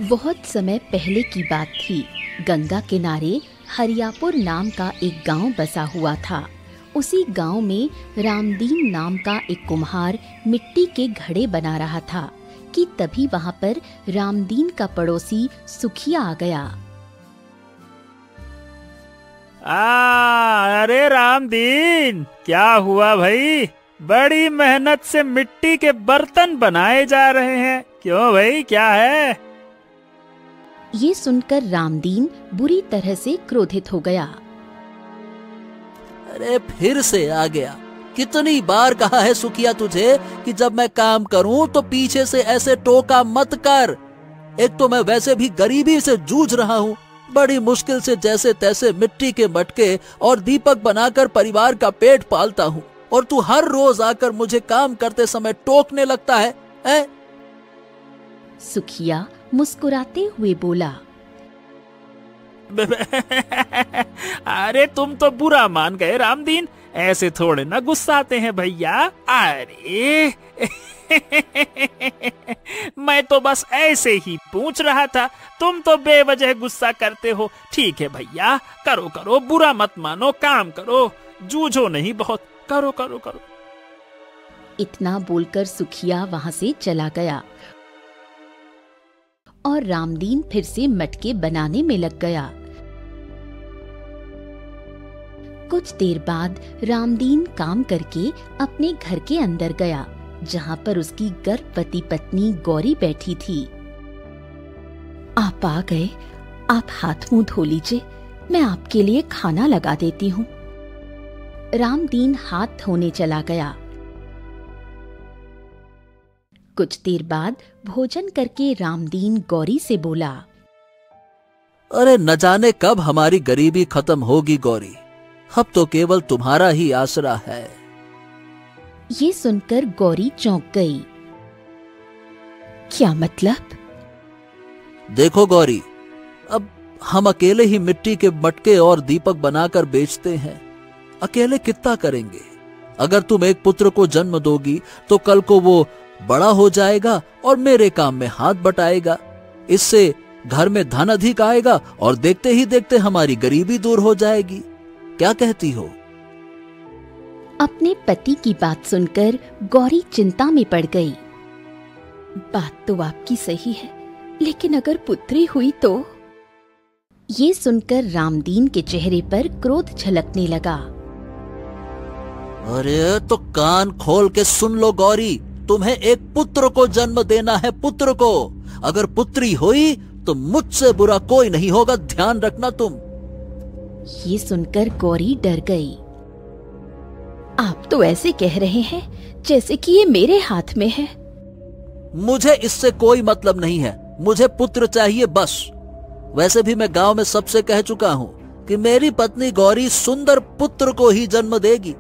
बहुत समय पहले की बात थी। गंगा किनारे हरियापुर नाम का एक गांव बसा हुआ था। उसी गांव में रामदीन नाम का एक कुम्हार मिट्टी के घड़े बना रहा था कि तभी वहां पर रामदीन का पड़ोसी सुखिया आ गया। अरे रामदीन, क्या हुआ भाई? बड़ी मेहनत से मिट्टी के बर्तन बनाए जा रहे हैं, क्यों भाई, क्या है? ये सुनकर रामदीन बुरी तरह से क्रोधित हो गया। अरे फिर से आ गया। कितनी बार कहा है सुखिया तुझे कि जब मैं काम करूं तो पीछे से ऐसे टोका मत कर। एक तो मैं वैसे भी गरीबी से जूझ रहा हूँ, बड़ी मुश्किल से जैसे तैसे मिट्टी के मटके और दीपक बनाकर परिवार का पेट पालता हूँ, और तू हर रोज आकर मुझे काम करते समय टोकने लगता है? सुखिया मुस्कुराते हुए बोला। अरे तुम तो बुरा मान गए रामदीन, ऐसे थोड़े ना गुस्साते हैं भैया। अरे मैं तो बस ऐसे ही पूछ रहा था, तुम तो बेवजह गुस्सा करते हो। ठीक है भैया, करो करो, बुरा मत मानो, काम करो, जूझो नहीं, बहुत करो करो करो। इतना बोलकर सुखिया वहां से चला गया और रामदीन फिर से मटके बनाने में लग गया। कुछ देर बाद रामदीन काम करके अपने घर के अंदर गया, जहां पर उसकी गर्भवती पत्नी गौरी बैठी थी। आप आ गए, आप हाथ मुंह धो लीजिए, मैं आपके लिए खाना लगा देती हूँ। रामदीन हाथ धोने चला गया। कुछ देर बाद भोजन करके रामदीन गौरी से बोला। अरे न जाने कब हमारी गरीबी खत्म होगी गौरी, अब तो केवल तुम्हारा ही आसरा है। ये सुनकर गौरी चौंक गई। क्या मतलब? देखो गौरी, अब हम अकेले ही मिट्टी के मटके और दीपक बनाकर बेचते हैं। अकेले कितना करेंगे? अगर तुम एक पुत्र को जन्म दोगी तो कल को वो बड़ा हो जाएगा और मेरे काम में हाथ बटाएगा। इससे घर में धन अधिक आएगा और देखते ही देखते हमारी गरीबी दूर हो जाएगी। क्या कहती हो? अपने पति की बात सुनकर गौरी चिंता में पड़ गई। बात तो आपकी सही है, लेकिन अगर पुत्री हुई तो? ये सुनकर रामदीन के चेहरे पर क्रोध झलकने लगा। अरे तो कान खोल के सुन लो गौरी, तुम्हें एक पुत्र को जन्म देना है, पुत्र को। अगर पुत्री हुई तो मुझसे बुरा कोई नहीं होगा, ध्यान रखना तुम। ये सुनकर गौरी डर गई। आप तो ऐसे कह रहे हैं जैसे कि ये मेरे हाथ में है। मुझे इससे कोई मतलब नहीं है, मुझे पुत्र चाहिए बस। वैसे भी मैं गांव में सबसे कह चुका हूँ कि मेरी पत्नी गौरी सुंदर पुत्र को ही जन्म देगी।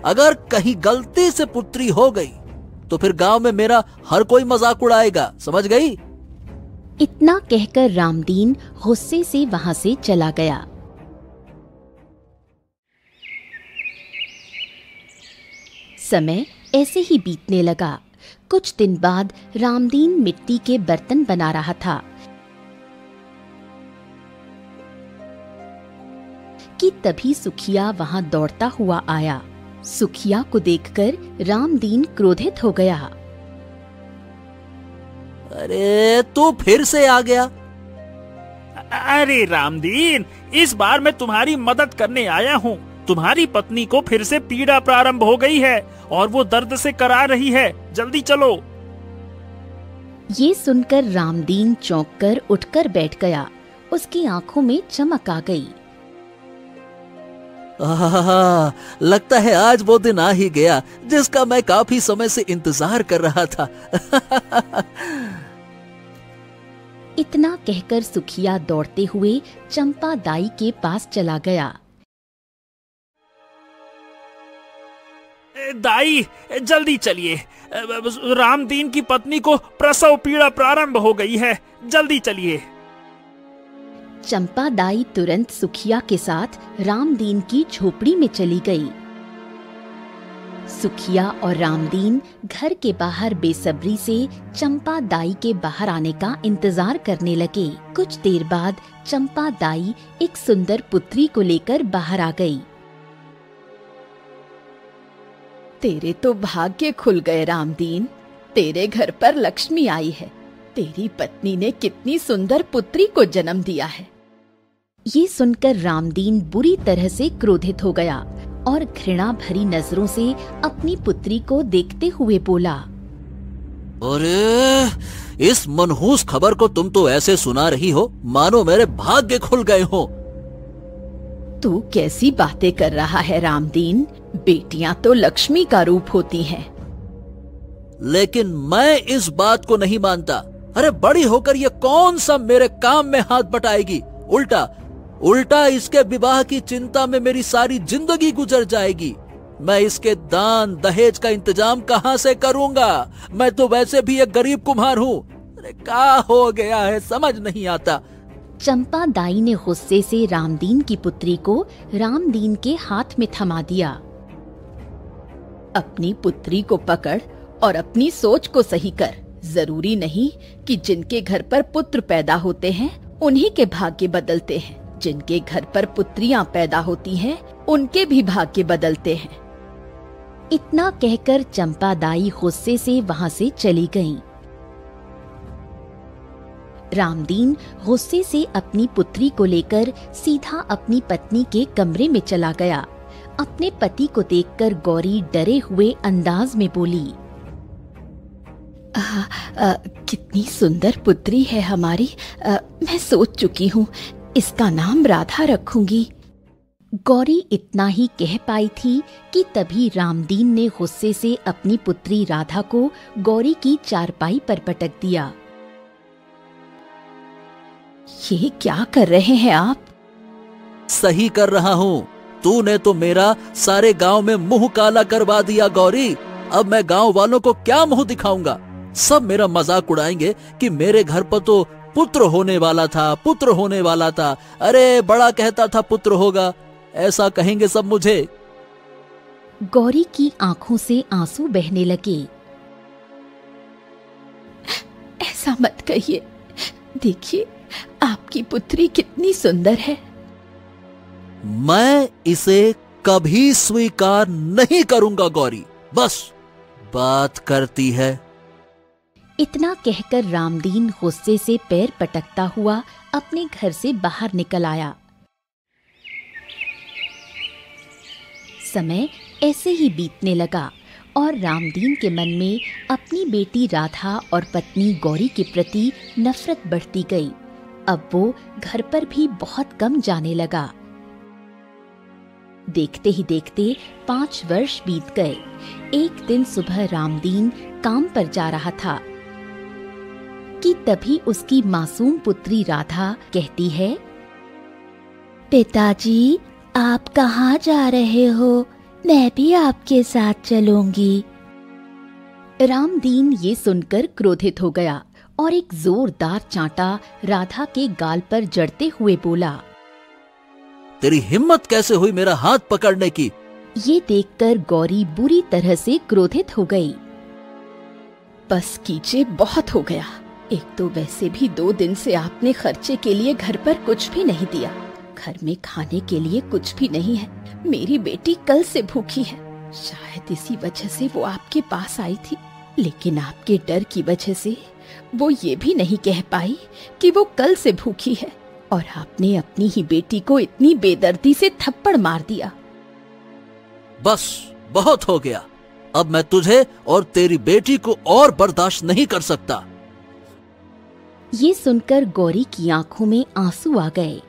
अगर कहीं गलती से पुत्री हो गई तो फिर गांव में मेरा हर कोई मजाक उड़ाएगा, समझ गई? इतना कहकर रामदीन गुस्से से वहां से चला गया। समय ऐसे ही बीतने लगा। कुछ दिन बाद रामदीन मिट्टी के बर्तन बना रहा था कि तभी सुखिया वहां दौड़ता हुआ आया। सुखिया को देखकर रामदीन क्रोधित हो गया। अरे तू फिर से आ गया? अरे रामदीन, इस बार मैं तुम्हारी मदद करने आया हूँ। तुम्हारी पत्नी को फिर से पीड़ा प्रारंभ हो गई है और वो दर्द से करा रही है, जल्दी चलो। ये सुनकर रामदीन चौंककर उठकर बैठ गया। उसकी आंखों में चमक आ गई। लगता है आज वो दिन आ ही गया जिसका मैं काफी समय से इंतजार कर रहा था। इतना कहकर सुखिया दौड़ते हुए चंपा दाई के पास चला गया। दाई जल्दी चलिए, रामदीन की पत्नी को प्रसव पीड़ा प्रारंभ हो गई है, जल्दी चलिए। चंपा दाई तुरंत सुखिया के साथ रामदीन की झोपड़ी में चली गई। सुखिया और रामदीन घर के बाहर बेसब्री से चंपा दाई के बाहर आने का इंतजार करने लगे। कुछ देर बाद चंपा दाई एक सुंदर पुत्री को लेकर बाहर आ गई। तेरे तो भाग्य खुल गए रामदीन, तेरे घर पर लक्ष्मी आई है। तेरी पत्नी ने कितनी सुंदर पुत्री को जन्म दिया है। ये सुनकर रामदीन बुरी तरह से क्रोधित हो गया और घृणा भरी नजरों से अपनी पुत्री को देखते हुए बोला, अरे इस मनहूस खबर को तुम तो ऐसे सुना रही हो मानो मेरे भाग्य खुल गए हो। तू कैसी बातें कर रहा है रामदीन? बेटियां तो लक्ष्मी का रूप होती हैं। लेकिन मैं इस बात को नहीं मानता। अरे बड़ी होकर ये कौन सा मेरे काम में हाथ बटाएगी? उल्टा इसके विवाह की चिंता में मेरी सारी जिंदगी गुजर जाएगी। मैं इसके दान दहेज का इंतजाम कहां से करूंगा? मैं तो वैसे भी एक गरीब कुम्हार हूँ। अरे क्या हो गया है समझ नहीं आता। चंपा दाई ने गुस्से से रामदीन की पुत्री को रामदीन के हाथ में थमा दिया। अपनी पुत्री को पकड़ और अपनी सोच को सही कर। जरूरी नहीं कि जिनके घर पर पुत्र पैदा होते हैं उन्हीं के भाग्य बदलते हैं। जिनके घर पर पुत्रियां पैदा होती हैं उनके भी भाग्य बदलते हैं। इतना कहकर चंपा दाई गुस्से से वहां से चली गईं। रामदीन गुस्से से अपनी पुत्री को लेकर सीधा अपनी पत्नी के कमरे में चला गया। अपने पति को देखकर गौरी डरे हुए अंदाज में बोली, कितनी सुंदर पुत्री है हमारी। मैं सोच चुकी हूँ, इसका नाम राधा रखूंगी। गौरी इतना ही कह पाई थी कि तभी रामदीन ने गुस्से से अपनी पुत्री राधा को गौरी की चारपाई पर पटक दिया। ये क्या कर रहे हैं आप? सही कर रहा हूँ। तूने तो मेरा सारे गांव में मुंह काला करवा दिया गौरी। अब मैं गांव वालों को क्या मुंह दिखाऊंगा? सब मेरा मजाक उड़ाएंगे कि मेरे घर पर तो पुत्र होने वाला था। अरे बड़ा कहता था पुत्र होगा, ऐसा कहेंगे सब मुझे। गौरी की आंखों से आंसू बहने लगे। ऐसा मत कहिए। देखिए आपकी पुत्री कितनी सुंदर है। मैं इसे कभी स्वीकार नहीं करूंगा गौरी। बस बात करती है। इतना कहकर रामदीन गुस्से से पैर पटकता हुआ अपने घर से बाहर निकल आया। समय ऐसे ही बीतने लगा और रामदीन के मन में अपनी बेटी राधा और पत्नी गौरी के प्रति नफरत बढ़ती गई। अब वो घर पर भी बहुत कम जाने लगा। देखते ही देखते 5 वर्ष बीत गए। एक दिन सुबह रामदीन काम पर जा रहा था कि तभी उसकी मासूम पुत्री राधा कहती है, पिताजी आप कहाँ जा रहे हो? मैं भी आपके साथ चलूंगी। रामदीन ये सुनकर क्रोधित हो गया और एक जोरदार चांटा राधा के गाल पर जड़ते हुए बोला, तेरी हिम्मत कैसे हुई मेरा हाथ पकड़ने की? ये देखकर गौरी बुरी तरह से क्रोधित हो गई। बस कीजिए, बहुत हो गया। एक तो वैसे भी 2 दिन से आपने खर्चे के लिए घर पर कुछ भी नहीं दिया। घर में खाने के लिए कुछ भी नहीं है। मेरी बेटी कल से भूखी है। शायद इसी वजह से वो आपके पास आई थी, लेकिन आपके डर की वजह से वो ये भी नहीं कह पाई कि वो कल से भूखी है। और आपने अपनी ही बेटी को इतनी बेदर्दी से थप्पड़ मार दिया। बस बहुत हो गया। अब मैं तुझे और तेरी बेटी को और बर्दाश्त नहीं कर सकता। ये सुनकर गौरी की आंखों में आंसू आ गए।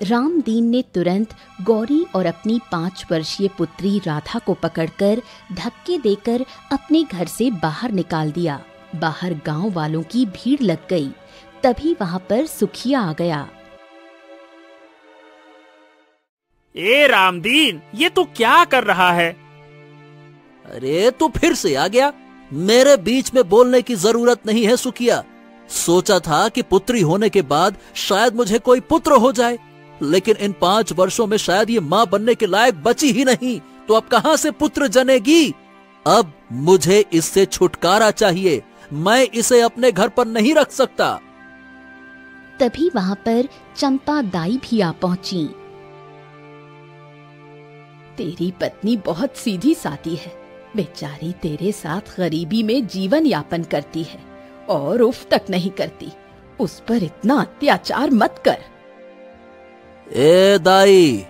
रामदीन ने तुरंत गौरी और अपनी 5 वर्षीय पुत्री राधा को पकड़कर धक्के देकर अपने घर से बाहर निकाल दिया। बाहर गांव वालों की भीड़ लग गई। तभी वहां पर सुखिया आ गया। ए रामदीन, ये तू क्या कर रहा है? अरे तू फिर से आ गया। मेरे बीच में बोलने की जरूरत नहीं है सुखिया। सोचा था कि पुत्री होने के बाद शायद मुझे कोई पुत्र हो जाए, लेकिन इन 5 वर्षों में शायद ये माँ बनने के लायक बची ही नहीं। तो अब कहां से पुत्र जनेगी? अब मुझे इससे छुटकारा चाहिए। मैं इसे अपने घर पर नहीं रख सकता। तभी वहां पर चंपा दाई भी आ पहुंची। तेरी पत्नी बहुत सीधी सादी है, बेचारी तेरे साथ गरीबी में जीवन यापन करती है और उफ तक नहीं करती। उस पर इतना अत्याचार मत कर। ए दाई,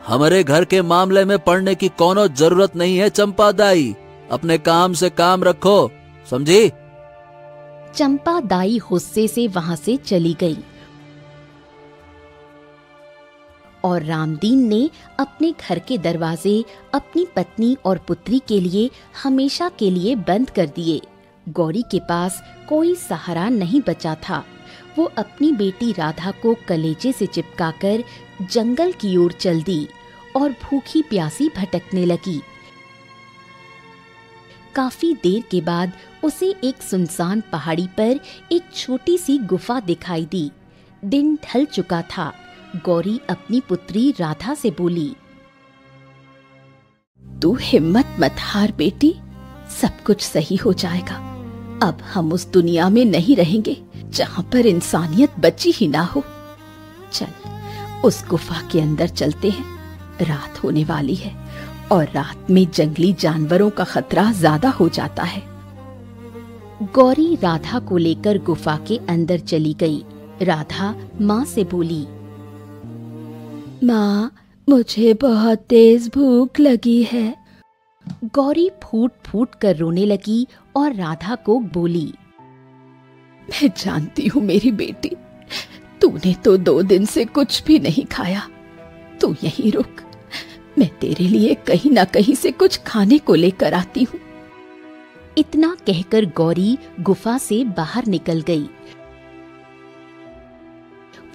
हमारे घर के मामले में पड़ने की कोनो जरूरत नहीं है। चंपा दाई, अपने काम से काम रखो, समझी? चंपा दाई गुस्से से वहां से चली गई और रामदीन ने अपने घर के दरवाजे अपनी पत्नी और पुत्री के लिए हमेशा के लिए बंद कर दिए। गौरी के पास कोई सहारा नहीं बचा था। वो अपनी बेटी राधा को कलेजे से चिपकाकर जंगल की ओर चल दी और भूखी प्यासी भटकने लगी। काफी देर के बाद उसे एक सुनसान पहाड़ी पर एक छोटी सी गुफा दिखाई दी। दिन ढल चुका था। गौरी अपनी पुत्री राधा से बोली, तू हिम्मत मत हार बेटी, सब कुछ सही हो जाएगा। अब हम उस दुनिया में नहीं रहेंगे जहाँ पर इंसानियत बची ही ना हो। चल उस गुफा के अंदर चलते हैं। रात होने वाली है और रात में जंगली जानवरों का खतरा ज्यादा हो जाता है। गौरी राधा को लेकर गुफा के अंदर चली गई। राधा माँ से बोली, माँ, मुझे बहुत तेज भूख लगी है। गौरी फूट फूट कर रोने लगी और राधा को बोली, मैं जानती हूँ मेरी बेटी, तूने तो 2 दिन से कुछ भी नहीं खाया। तू यहीं रुक, मैं तेरे लिए कहीं ना कहीं से कुछ खाने को लेकर आती हूँ। इतना कहकर गौरी गुफा से बाहर निकल गई।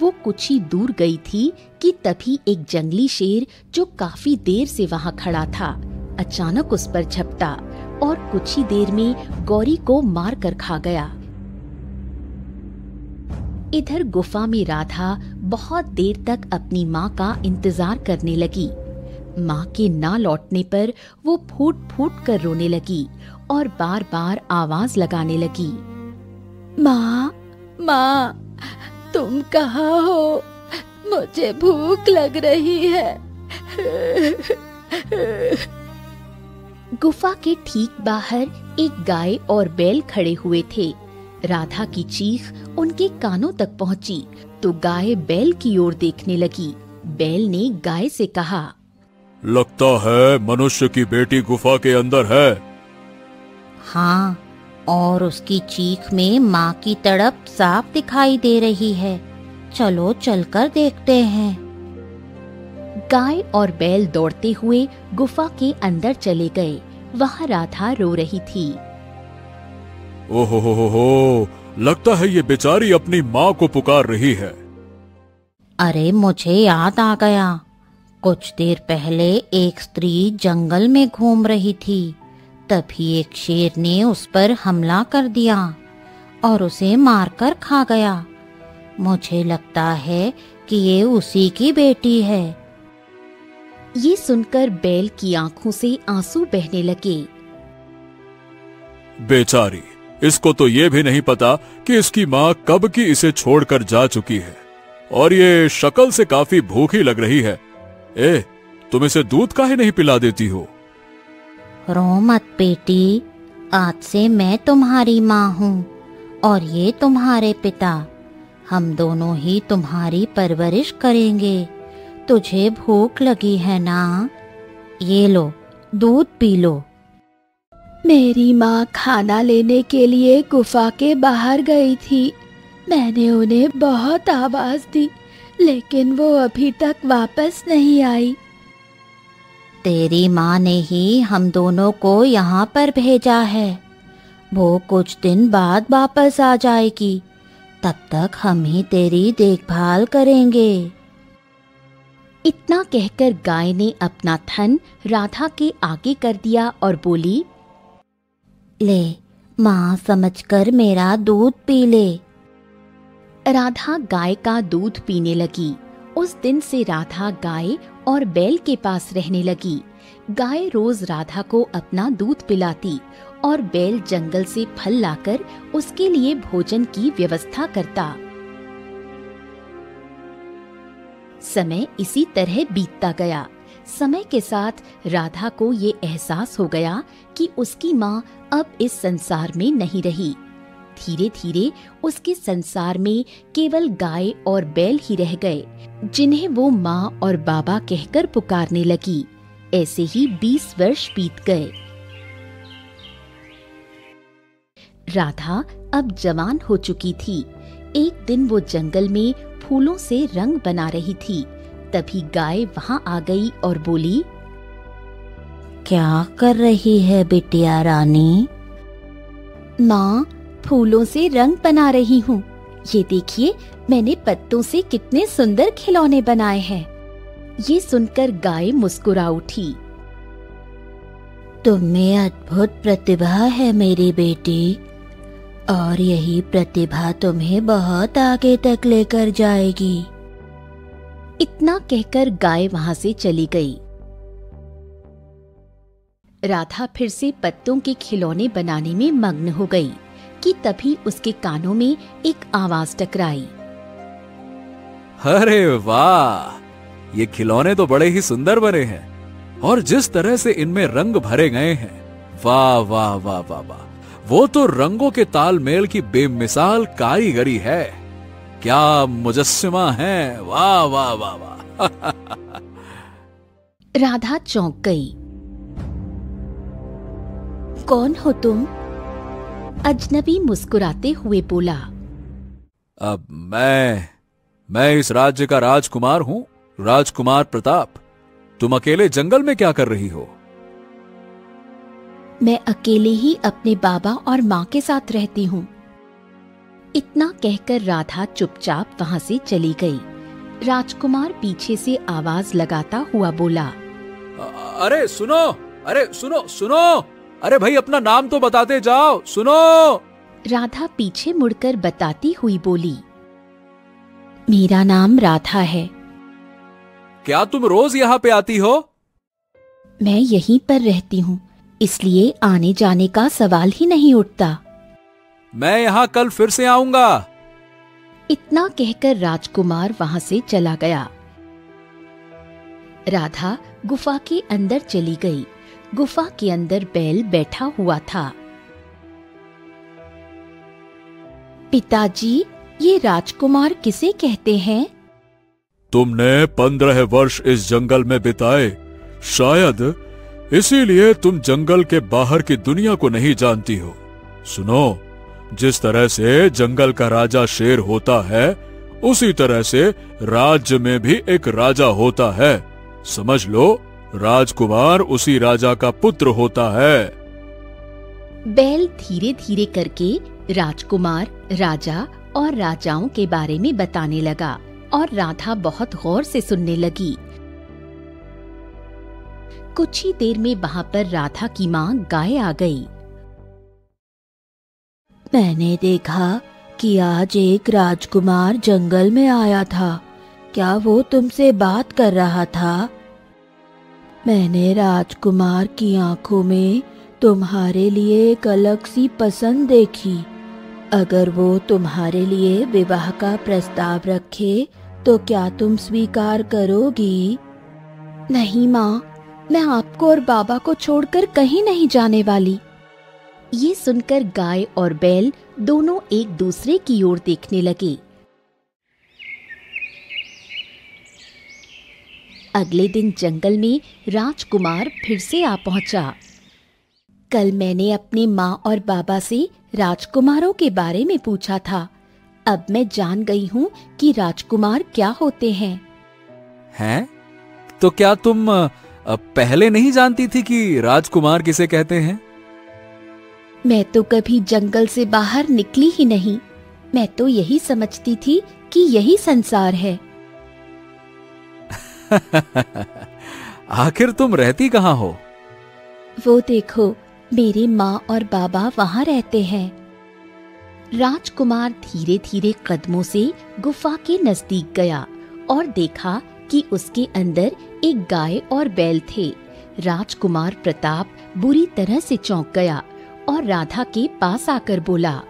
वो कुछ ही दूर गई थी कि तभी एक जंगली शेर जो काफी देर से वहां खड़ा था, अचानक उस पर झपटा और कुछ ही देर में गौरी को मार कर खा गया। इधर गुफा में राधा बहुत देर तक अपनी माँ का इंतजार करने लगी। माँ के ना लौटने पर वो फूट फूट कर रोने लगी और बार बार आवाज लगाने लगी, माँ, माँ, तुम कहाँ हो? मुझे भूख लग रही है। गुफा के ठीक बाहर एक गाय और बैल खड़े हुए थे। राधा की चीख उनके कानों तक पहुंची तो गाय बैल की ओर देखने लगी। बैल ने गाय से कहा, लगता है मनुष्य की बेटी गुफा के अंदर है। हाँ, और उसकी चीख में माँ की तड़प साफ दिखाई दे रही है। चलो चलकर देखते हैं। गाय और बैल दौड़ते हुए गुफा के अंदर चले गए। वहाँ राधा रो रही थी। ओहो हो, लगता है ये बेचारी अपनी माँ को पुकार रही है। अरे मुझे याद आ गया, कुछ देर पहले एक स्त्री जंगल में घूम रही थी। तभी एक शेर ने उस पर हमला कर दिया और उसे मारकर खा गया। मुझे लगता है कि ये उसी की बेटी है। ये सुनकर बैल की आंखों से आंसू बहने लगे। बेचारी, इसको तो ये भी नहीं पता कि इसकी माँ कब की इसे छोड़कर जा चुकी है और ये शक्ल से काफी भूखी लग रही है। ए, तुम इसे दूध काहे नहीं पिला देती हो? रो मत बेटी, आज से मैं तुम्हारी माँ हूँ और ये तुम्हारे पिता। हम दोनों ही तुम्हारी परवरिश करेंगे। तुझे भूख लगी है ना? ये लो, दूध पी लो। मेरी माँ खाना लेने के लिए गुफा के बाहर गई थी। मैंने उन्हें बहुत आवाज दी, लेकिन वो अभी तक वापस नहीं आई। तेरी माँ ने ही हम दोनों को यहाँ पर भेजा है। वो कुछ दिन बाद वापस आ जाएगी, तब तक हम ही तेरी देखभाल करेंगे। इतना कहकर गाय ने अपना थन राधा के आगे कर दिया और बोली, ले, माँ समझकर मेरा दूध पी ले। राधा गाय का दूध पीने लगी। उस दिन से राधा गाय और बैल के पास रहने लगी। गाय रोज राधा को अपना दूध पिलाती और बैल जंगल से फल लाकर उसके लिए भोजन की व्यवस्था करता। समय इसी तरह बीतता गया। समय के साथ राधा को ये एहसास हो गया कि उसकी माँ अब इस संसार में नहीं रही। धीरे धीरे उसके संसार में केवल गाय और बैल ही रह गए, जिन्हें वो माँ और बाबा कहकर पुकारने लगी। ऐसे ही 20 वर्ष बीत गए। राधा अब जवान हो चुकी थी। एक दिन वो जंगल में फूलों से रंग बना रही थी। तभी गाय वहाँ आ गई और बोली, क्या कर रही है बिटिया रानी? माँ, फूलों से रंग बना रही हूँ। ये देखिए, मैंने पत्तों से कितने सुंदर खिलौने बनाए हैं। ये सुनकर गाय मुस्कुरा उठी। तुम में अद्भुत प्रतिभा है मेरी बेटी, और यही प्रतिभा तुम्हें बहुत आगे तक लेकर जाएगी। इतना कहकर गाय वहाँ से चली गई। राधा फिर से पत्तों के खिलौने बनाने में मग्न हो गई कि तभी उसके कानों में एक आवाज टकराई। अरे वाह, ये खिलौने तो बड़े ही सुंदर बने हैं, और जिस तरह से इनमें रंग भरे गए हैं, वाह वाह वाह वाह वाह, वो तो रंगों के तालमेल की बेमिसाल कारीगरी है। क्या मुजस्सिमा है, वाह वाह वाह वाह। राधा चौंक गई। कौन हो तुम? अजनबी मुस्कुराते हुए बोला। अब मैं इस राज्य का राजकुमार हूं, राजकुमार प्रताप। तुम अकेले जंगल में क्या कर रही हो? मैं अकेले ही अपने बाबा और माँ के साथ रहती हूँ। इतना कहकर राधा चुपचाप वहाँ से चली गई। राजकुमार पीछे से आवाज लगाता हुआ बोला, अरे सुनो, अरे सुनो सुनो, अरे भाई अपना नाम तो बताते जाओ, सुनो। राधा पीछे मुड़कर बताती हुई बोली, मेरा नाम राधा है। क्या तुम रोज यहाँ पे आती हो? मैं यहीं पर रहती हूँ, इसलिए आने जाने का सवाल ही नहीं उठता। मैं यहाँ कल फिर से आऊंगा। इतना कहकर राजकुमार वहाँ से चला गया। राधा गुफा के अंदर चली गई। गुफा के अंदर बैल बैठा हुआ था। पिताजी, ये राजकुमार किसे कहते हैं? तुमने 15 वर्ष इस जंगल में बिताए, शायद इसीलिए तुम जंगल के बाहर की दुनिया को नहीं जानती हो। सुनो, जिस तरह से जंगल का राजा शेर होता है, उसी तरह से राज्य में भी एक राजा होता है। समझ लो, राजकुमार उसी राजा का पुत्र होता है। बैल धीरे धीरे करके राजकुमार, राजा और राजाओं के बारे में बताने लगा और राधा बहुत गौर से सुनने लगी। कुछ ही देर में वहाँ पर राधा की माँ गाय आ गई। मैंने देखा कि आज एक राजकुमार जंगल में आया था। क्या वो तुमसे बात कर रहा था? मैंने राजकुमार की आंखों में तुम्हारे लिए एक अलग सी पसंद देखी। अगर वो तुम्हारे लिए विवाह का प्रस्ताव रखे तो क्या तुम स्वीकार करोगी? नहीं माँ, मैं आपको और बाबा को छोड़कर कहीं नहीं जाने वाली। ये सुनकर गाय और बैल दोनों एक दूसरे की ओर देखने लगे। अगले दिन जंगल में राजकुमार फिर से आ पहुंचा। कल मैंने अपनी माँ और बाबा से राजकुमारों के बारे में पूछा था। अब मैं जान गई हूँ कि राजकुमार क्या होते हैं। हैं? तो क्या तुम पहले नहीं जानती थी कि राजकुमार किसे कहते हैं? मैं तो कभी जंगल से बाहर निकली ही नहीं। मैं तो यही समझती थी कि यही संसार है। आखिर तुम रहती कहाँ हो? वो देखो, मेरी माँ और बाबा वहाँ रहते हैं। राजकुमार धीरे धीरे कदमों से गुफा के नजदीक गया और देखा कि उसके अंदर एक गाय और बैल थे। राजकुमार प्रताप बुरी तरह से चौंक गया और राधा के पास आकर बोला,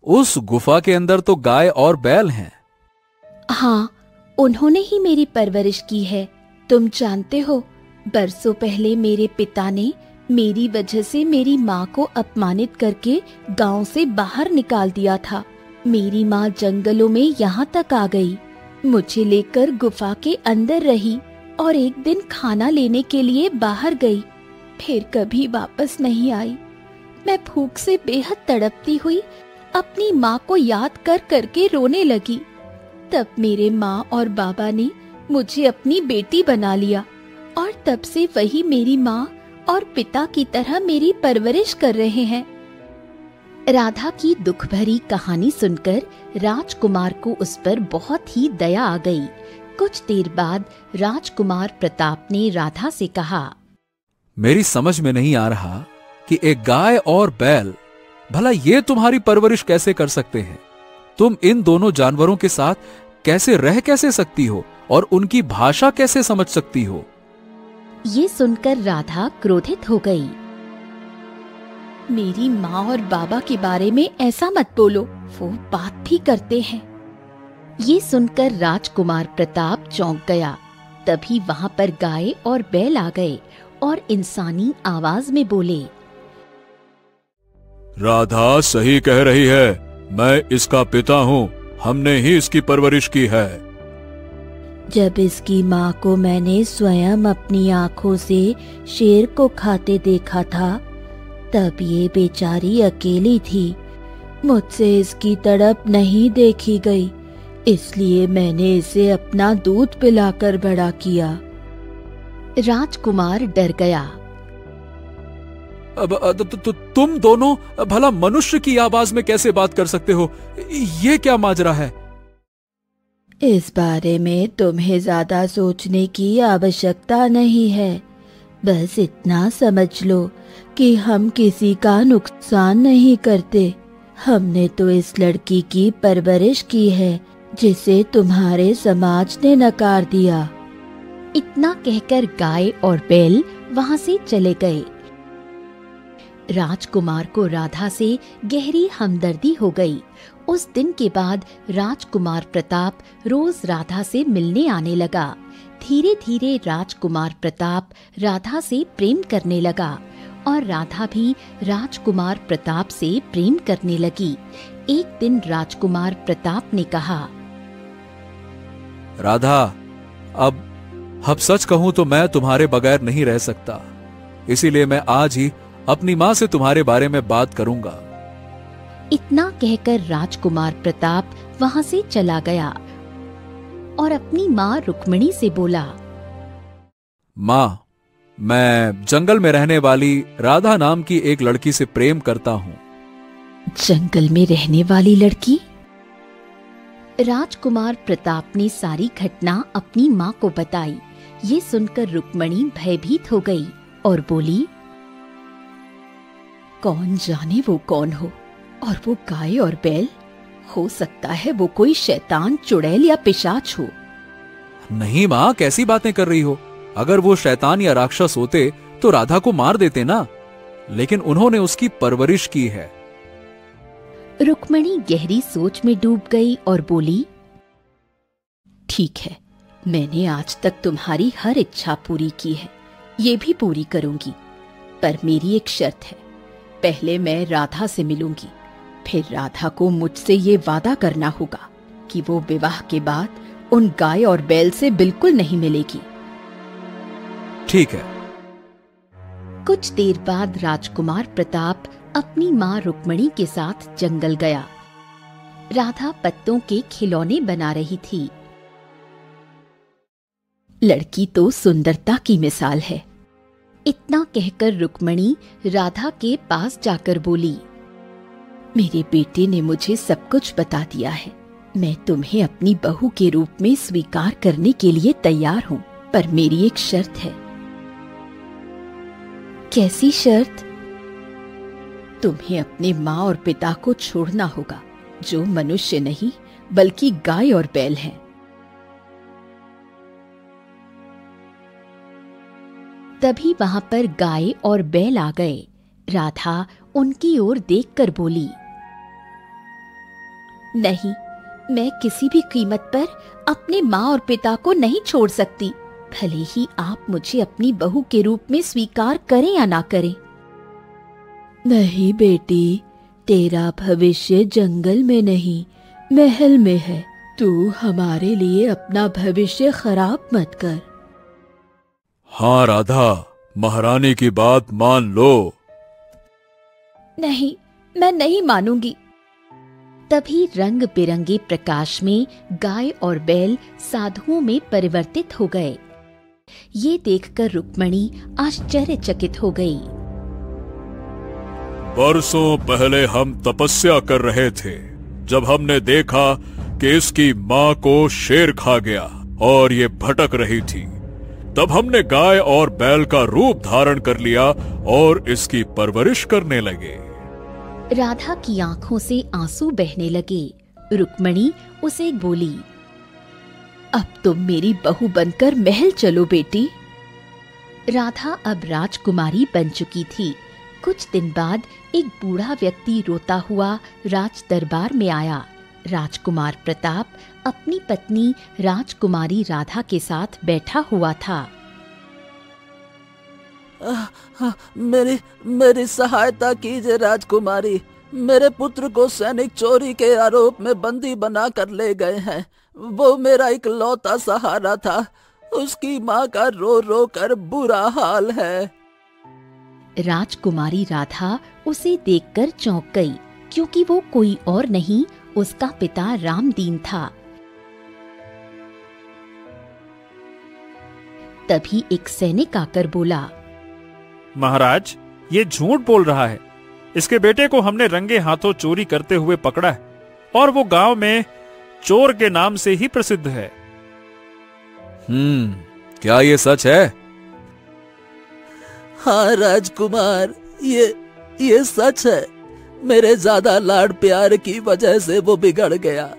उस गुफा के अंदर तो गाय और बैल हैं। हाँ, उन्होंने ही मेरी परवरिश की है। तुम जानते हो, बरसों पहले मेरे पिता ने मेरी वजह से मेरी माँ को अपमानित करके गांव से बाहर निकाल दिया था। मेरी माँ जंगलों में यहाँ तक आ गई, मुझे लेकर गुफा के अंदर रही और एक दिन खाना लेने के लिए बाहर गई, फिर कभी वापस नहीं आई। मैं भूख से बेहद तड़पती हुई अपनी माँ को याद कर करके रोने लगी। तब मेरे माँ और बाबा ने मुझे अपनी बेटी बना लिया और तब से वही मेरी माँ और पिता की तरह मेरी परवरिश कर रहे हैं। राधा की दुख भरी कहानी सुनकर राजकुमार को उस पर बहुत ही दया आ गई। कुछ देर बाद राजकुमार प्रताप ने राधा से कहा, मेरी समझ में नहीं आ रहा कि एक गाय और बैल, भला ये तुम्हारी परवरिश कैसे कर सकते हैं? तुम इन दोनों जानवरों के साथ कैसे सकती हो और उनकी भाषा कैसे समझ सकती हो? ये सुनकर राधा क्रोधित हो गई। मेरी माँ और बाबा के बारे में ऐसा मत बोलो, वो बात भी करते हैं। ये सुनकर राजकुमार प्रताप चौंक गया। तभी वहां पर गाय और बैल आ गए और इंसानी आवाज में बोले, राधा सही कह रही है, मैं इसका पिता हूँ, हमने ही इसकी परवरिश की है। जब इसकी माँ को मैंने स्वयं अपनी आँखों से शेर को खाते देखा था, तब ये बेचारी अकेली थी। मुझसे इसकी तड़प नहीं देखी गई, इसलिए मैंने इसे अपना दूध पिलाकर बड़ा किया। राजकुमार डर गया। अब तुम दोनों भला मनुष्य की आवाज में कैसे बात कर सकते हो? ये क्या माजरा है? इस बारे में तुम्हें ज्यादा सोचने की आवश्यकता नहीं है। बस इतना समझ लो कि हम किसी का नुकसान नहीं करते। हमने तो इस लड़की की परवरिश की है जिसे तुम्हारे समाज ने नकार दिया। इतना कहकर गाय और बैल वहां से चले गए। राजकुमार को राधा से गहरी हमदर्दी हो गई। उस दिन के बाद राजकुमार प्रताप रोज राधा से मिलने आने लगा। धीरे धीरे राजकुमार प्रताप राधा से प्रेम करने लगा और राधा भी राजकुमार प्रताप से प्रेम करने लगी। एक दिन राजकुमार प्रताप ने कहा, राधा, अब सच कहूं तो मैं तुम्हारे बगैर नहीं रह सकता, इसीलिए मैं आज ही अपनी माँ से तुम्हारे बारे में बात करूंगा। इतना कहकर राजकुमार प्रताप वहां से चला गया और अपनी माँ रुक्मिणी से बोला, माँ, मैं जंगल में रहने वाली राधा नाम की एक लड़की से प्रेम करता हूँ। जंगल में रहने वाली लड़की? राजकुमार प्रताप ने सारी घटना अपनी माँ को बताई। ये सुनकर रुक्मिणी भयभीत हो गई और बोली, कौन जाने वो कौन हो, और वो गाय और बैल, हो सकता है वो कोई शैतान, चुड़ैल या पिशाच हो। नहीं माँ, कैसी बातें कर रही हो? अगर वो शैतान या राक्षस होते तो राधा को मार देते ना, लेकिन उन्होंने उसकी परवरिश की है। रुक्मिणी गहरी सोच में डूब गई और बोली, ठीक है, मैंने आज तक तुम्हारी हर इच्छा पूरी की है, ये भी पूरी करूंगी, पर मेरी एक शर्त है। पहले मैं राधा से मिलूंगी, फिर राधा को मुझसे ये वादा करना होगा कि वो विवाह के बाद उन गाय और बैल से बिल्कुल नहीं मिलेगी। ठीक है। कुछ देर बाद राजकुमार प्रताप अपनी माँ रुक्मिणी के साथ जंगल गया। राधा पत्तों के खिलौने बना रही थी। लड़की तो सुंदरता की मिसाल है। इतना कहकर रुक्मिणी राधा के पास जाकर बोली, मेरे बेटे ने मुझे सब कुछ बता दिया है। मैं तुम्हें अपनी बहू के रूप में स्वीकार करने के लिए तैयार हूँ, पर मेरी एक शर्त है। कैसी शर्त? तुम्हें अपने माँ और पिता को छोड़ना होगा, जो मनुष्य नहीं बल्कि गाय और बैल हैं। तभी वहां पर गाय और बैल आ गए। राधा उनकी ओर देखकर बोली, नहीं, मैं किसी भी कीमत पर अपने माँ और पिता को नहीं छोड़ सकती, भले ही आप मुझे अपनी बहू के रूप में स्वीकार करें या ना करें। नहीं बेटी, तेरा भविष्य जंगल में नहीं महल में है। तू हमारे लिए अपना भविष्य खराब मत कर। हाँ राधा, महारानी की बात मान लो। नहीं, मैं नहीं मानूंगी। तभी रंग बिरंगे प्रकाश में गाय और बैल साधुओं में परिवर्तित हो गए। ये देखकर रुक्मणी आश्चर्यचकित हो गई। बरसों पहले हम तपस्या कर रहे थे जब हमने देखा कि इसकी माँ को शेर खा गया और ये भटक रही थी। तब हमने गाय और बैल का रूप धारण कर लिया और इसकी परवरिश करने लगे। राधा की आंखों से आंसू बहने लगे। रुक्मणी उसे बोली, अब तुम मेरी बहू बनकर महल चलो बेटी। राधा अब राजकुमारी बन चुकी थी। कुछ दिन बाद एक बूढ़ा व्यक्ति रोता हुआ राज दरबार में आया। राजकुमार प्रताप अपनी पत्नी राजकुमारी राधा के साथ बैठा हुआ था। मेरी सहायता कीजिए राजकुमारी। मेरे पुत्र को सैनिक चोरी के आरोप में बंदी बनाकर ले गए हैं। वो मेरा इकलौता सहारा था। उसकी माँ का रो रो कर बुरा हाल है। राजकुमारी राधा उसे देखकर चौंक गई, क्योंकि वो कोई और नहीं, उसका पिता रामदीन था। तभी एक सैनिक आकर बोला, महाराज, ये झूठ बोल रहा है। इसके बेटे को हमने रंगे हाथों चोरी करते हुए पकड़ा है और वो गांव में चोर के नाम से ही प्रसिद्ध है। क्या ये सच है? हाँ राजकुमार, ये सच है। मेरे ज्यादा लाड प्यार की वजह से वो बिगड़ गया।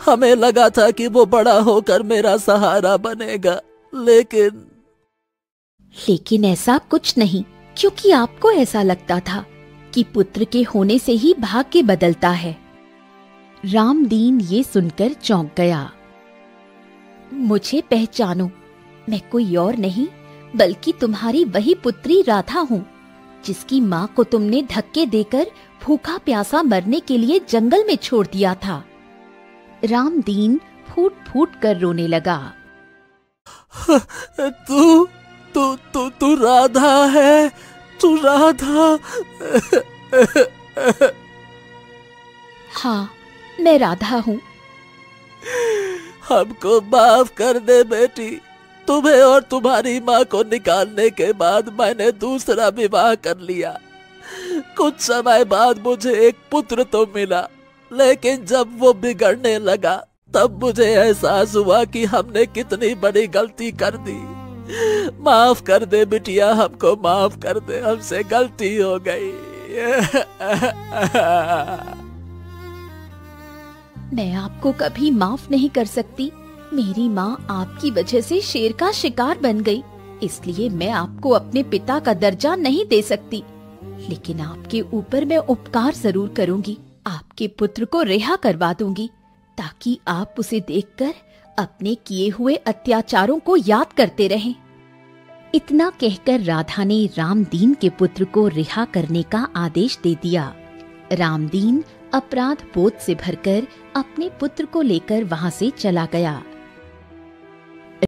हमें लगा था कि वो बड़ा होकर मेरा सहारा बनेगा, लेकिन ऐसा कुछ नहीं, क्योंकि आपको ऐसा लगता था कि पुत्र के होने से ही भाग्य बदलता है। रामदीन ये सुनकर चौंक गया। मुझे पहचानो, मैं कोई और नहीं बल्कि तुम्हारी वही पुत्री राधा हूँ, जिसकी माँ को तुमने धक्के देकर भूखा प्यासा मरने के लिए जंगल में छोड़ दिया था। रामदीन फूट फूट कर रोने लगा। तू राधा है, तू राधा। हाँ, मैं राधा हूँ। हमको माफ कर दे बेटी। तुम्हें और तुम्हारी माँ को निकालने के बाद मैंने दूसरा विवाह कर लिया। कुछ समय बाद मुझे एक पुत्र तो मिला, लेकिन जब वो बिगड़ने लगा तब मुझे एहसास हुआ कि हमने कितनी बड़ी गलती कर दी। माफ कर दे बिटिया, हमको माफ कर दे, हमसे गलती हो गई। मैं आपको कभी माफ नहीं कर सकती। मेरी माँ आपकी वजह से शेर का शिकार बन गई, इसलिए मैं आपको अपने पिता का दर्जा नहीं दे सकती। लेकिन आपके ऊपर मैं उपकार जरूर करूंगी। आपके पुत्र को रिहा करवा दूंगी, ताकि आप उसे देखकर अपने किए हुए अत्याचारों को याद करते रहें। इतना कहकर राधा ने रामदीन के पुत्र को रिहा करने का आदेश दे दिया। रामदीन अपराध बोध से भरकर अपने पुत्र को लेकर वहां से चला गया।